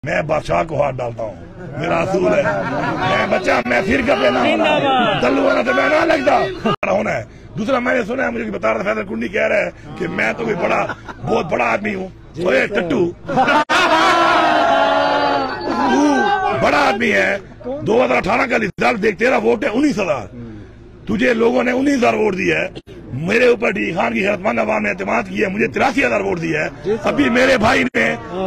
मैं बादशाह को हाथ डालता हूँ, मेरा असूल है। मैं बच्चा, मैं फिर कब लेना होना दल्लू होना तो मैं ना लगता होना है। दूसरा मैंने सुना है, मुझे बता रहा था फैजल कुंडी कह रहा है कि मैं तो कोई बहुत बड़ा आदमी हूँ। ओए टट्टू, तू बड़ा आदमी है। 2018 का रिजल्ट देख, तेरा वोट है 19,000। तुझे लोगों ने 19,000 वोट दिया है। मेरे ऊपर डी खान की हैरतमंद अवाम ने एतमाद किया, मुझे 83,000 वोट दिया है। अभी मेरे भाई ने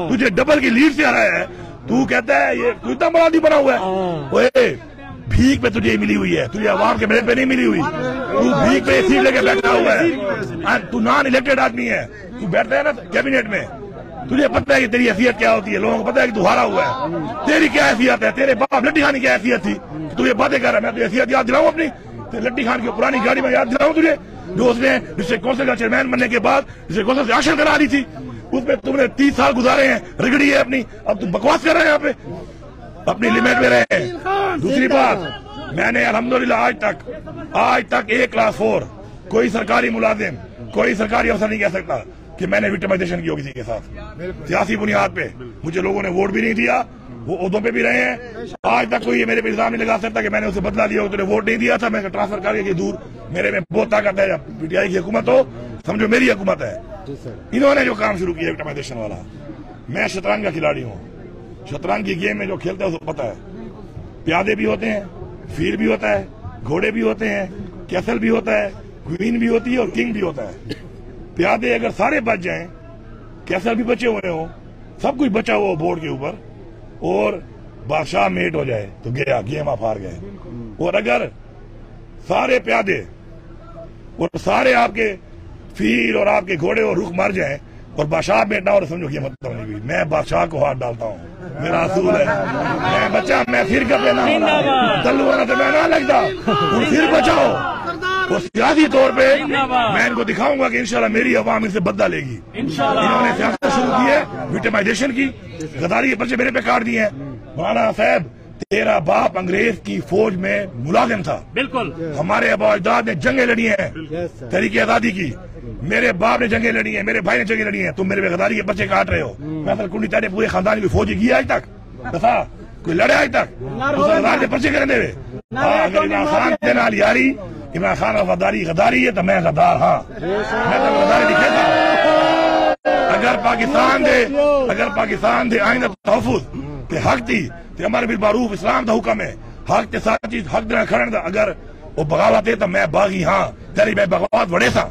तुझे डबल की लीड से हराया है। तू कहता है ये तू इतना बड़ा आदमी बना हुआ है। ओए भीख पे तुझे मिली हुई है, तुझे अवाम के मेरिट पे नहीं मिली हुई। तू भीख पे सीट लेके बैठा हुआ है। तू नॉन इलेक्टेड आदमी है। तू बैठता है ना कैबिनेट में, तुझे पता है कि तेरी हैसियत क्या होती है, लोगों को पता है कि तू हारा हुआ है। तेरी क्या हैसियत है, तेरे बाप लट्टी खान की क्या हैसियत थी, तू ये बातें कर रहा है। मैं तुझे हैसियत याद दिलाऊं अपनी, लट्टी खान की पुरानी गाड़ी में याद दिलाऊं तुझे, जो उसने डिस्ट्रिक्ट काउंसिल का चेयरमैन बनने के बाद डिस्ट्रिक्ट काउंसिल से आशन करा दी थी। उसमें तुमने 30 साल गुजारे हैं, रिगड़ी है अपनी। अब तुम बकवास कर रहे हैं यहाँ पे, अपनी लिमिट में रहे। दूसरी बात, मैंने अल्हम्दुलिल्लाह आज तक 1 क्लास 4 कोई सरकारी मुलाजिम, कोई सरकारी अफसर नहीं कह सकता कि मैंने विक्टिमाइजेशन की हो किसी के साथ सियासी बुनियाद पे। मुझे लोगों ने वोट भी नहीं दिया, वो ओहदों पे भी रहे हैं। आज तक कोई मेरे पे इल्जाम नहीं लगा सकता कि मैंने उसे बदला दिया, तुझे वोट नहीं दिया था, मैं ट्रांसफर करके दूर। मेरे में बहुत ताकत है। पीटीआई की हुकूमत हो, समझो मेरी हुकूमत है। इन्होंने जो काम शुरू किया विक्टिमाइजेशन वाला। मैं शतरंज का खिलाड़ी हूँ। शतरंज की गेम में जो खेलता है उसको पता है, प्यादे भी होते हैं, फील भी होता है, घोड़े भी होते हैं, कैसल भी होता है, क्वीन भी होती है और किंग भी होता है। प्यादे अगर सारे बच जाएं, कैसल भी बचे हुए हो, सब कुछ बचा हुआ बोर्ड के ऊपर, और बादशाह मेट हो जाए तो गया, गेम आप हार गए। और अगर सारे प्यादे और सारे आपके फील और आपके घोड़े और रुख मर जाएं और बादशाह मेट ना हो तो समझो गेम खत्म नहीं हुई। मैं बादशाह को हाथ डालता हूँ, मेरा असूल है। मैं बच्चा, मैं फिर कब लेना होना दल्लू होना तो मैं ना लगता। फिर बचाओ तो सियासी तौर पे मैं इनको दिखाऊंगा कि इंशाल्लाह मेरी अवाम इनसे बदला लेगी। इन्होंने सियासत शुरू की है विक्टिमाइजेशन की, गद्दारी के पर्चे मेरे पे काट दिए हैं। मौलाना साहब, तेरा बाप अंग्रेज की फौज में मुलाजिम था। बिल्कुल। हमारे आबा अजदाद ने जंगें लड़ी हैं तहरीक आजादी की, मेरे बाप ने जंगें लड़ी हैं, मेरे भाई ने जंगें लड़ी हैं। तुम मेरे पे गद्दारी के पर्चे काट रहे हो। फैसल कुंडी तेरे पूरे खानदान की फौजी की आज तक दफा कोई लड़े आज तक के पर्चे करें देवे। अगर इमरान खान के नाल यारी, इमरान खान गद्दारी है तो मैं गद्दार। हाँ, मैं तो गद्दारी दिखेगा। अगर पाकिस्तान दे आइंदा तहफुज ते हक थी ते अमर बिल मारूफ इस्लाम दा हुक्म है, हक ते साथ चीज हक दे खड़न दा। अगर वो बगावत है तो मैं बागी। हाँ, तेरी मैं बगावत वड़े सा